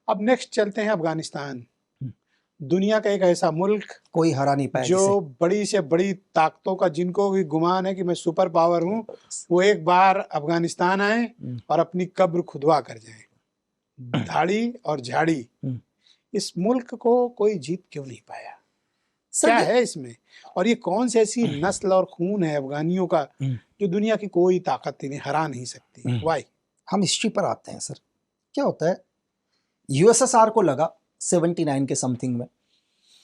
अब नेक्स्ट चलते हैं अफगानिस्तान। हम्म। दुनिया का एक ऐसा मुल्क कोई हरा नहीं पाया जो जिसे। बड़ी से बड़ी ताकतों का, जिनको भी गुमान है कि मैं सुपर पावर हूँ, वो एक बार अफगानिस्तान आए और अपनी कब्र खुदवा कर जाएं। धाड़ी और झाड़ी, इस मुल्क को कोई जीत क्यों नहीं पाया? क्या है इसमें? और ये कौन सी ऐसी नस्ल और खून है अफगानियों का जो दुनिया की कोई ताकत इन्हें हरा नहीं सकती? वाई? हम हिस्ट्री पर आते हैं सर। क्या होता है, यूएसएसआर को लगा 79 के समथिंग में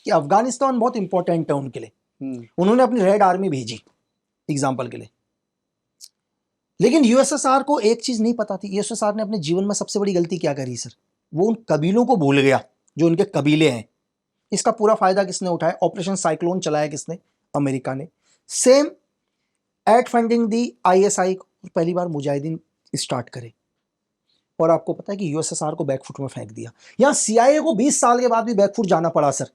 कि अफगानिस्तान बहुत इंपॉर्टेंट है उनके लिए। उन्होंने अपनी रेड आर्मी भेजी एग्जाम्पल के लिए। लेकिन यूएसएसआर को एक चीज नहीं पता थी। यूएसएसआर ने अपने जीवन में सबसे बड़ी गलती क्या करी सर? वो उन कबीलों को भूल गया जो उनके कबीले हैं। इसका पूरा फायदा किसने उठाया? ऑपरेशन साइक्लोन चलाया किसने? अमेरिका ने। सेम एड फंडिंग दी आईएसआई को, पहली बार मुजाहिदीन स्टार्ट करे। और आपको पता है कि यूएसएसआर को बैकफुट में फेंक दिया। यहां सीआईए को 20 साल के बाद भी बैकफुट जाना पड़ा सर।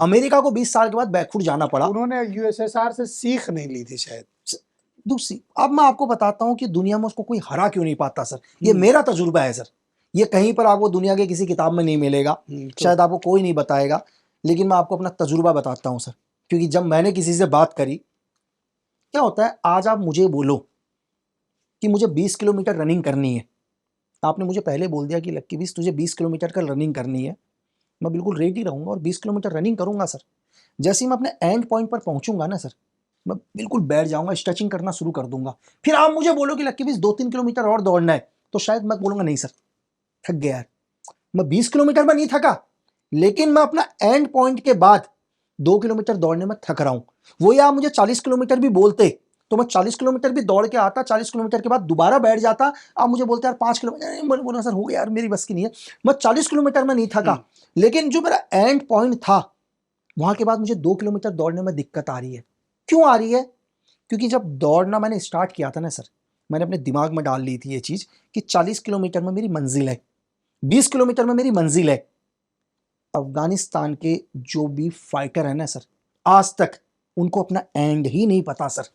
अमेरिका को 20 साल के बाद बैकफुट जाना पड़ा। उन्होंने यूएसएसआर से सीख नहीं ली थी शायद। दूसरी, अब मैं आपको बताता हूं कि दुनिया में उसको कोई हरा क्यों नहीं पाता सर। ये मेरा तजुर्बा है सर। ये कहीं पर आपको दुनिया के किसी किताब में नहीं मिलेगा, शायद आपको कोई नहीं बताएगा, लेकिन मैं आपको अपना तजुर्बा बताता हूं सर। क्योंकि जब मैंने किसी से बात करी, क्या होता है, आज आप मुझे बोलो कि मुझे 20 किलोमीटर रनिंग करनी है। आपने मुझे पहले बोल दिया कि लक्की 20 तुझे 20 किलोमीटर का रनिंग करनी है, मैं बिल्कुल रेडी रहूंगा और 20 किलोमीटर रनिंग करूंगा सर। जैसे ही मैं अपने एंड पॉइंट पर पहुंचूंगा ना सर, मैं बिल्कुल बैठ जाऊंगा, स्ट्रेचिंग करना शुरू कर दूंगा। फिर आप मुझे बोलो कि लक्की 20 2-3 किलोमीटर और दौड़ना है, तो शायद मैं बोलूंगा नहीं सर, थक गया यार। मैं 20 किलोमीटर में नहीं थका, लेकिन मैं अपना एंड पॉइंट के बाद 2 किलोमीटर दौड़ने में थक रहा हूं। वो या मुझे 40 किलोमीटर भी बोलते तो मैं 40 किलोमीटर भी दौड़ के आता, 40 किलोमीटर के बाद दोबारा बैठ जाता। आप मुझे बोलते यार 5 किलोमीटर, मैंने बोला सर हो गया यार, मेरी बस की नहीं है। मैं 40 किलोमीटर में नहीं थका, लेकिन जो मेरा एंड पॉइंट था वहां के बाद मुझे 2 किलोमीटर दौड़ने में दिक्कत आ रही है। क्यों आ रही है? क्योंकि जब दौड़ना मैंने स्टार्ट किया था ना सर, मैंने अपने दिमाग में डाल ली थी ये चीज कि 40 किलोमीटर में मेरी मंजिल है, 20 किलोमीटर में मेरी मंजिल है। अफगानिस्तान के जो भी फाइटर है ना सर, आज तक उनको अपना एंड ही नहीं पता सर।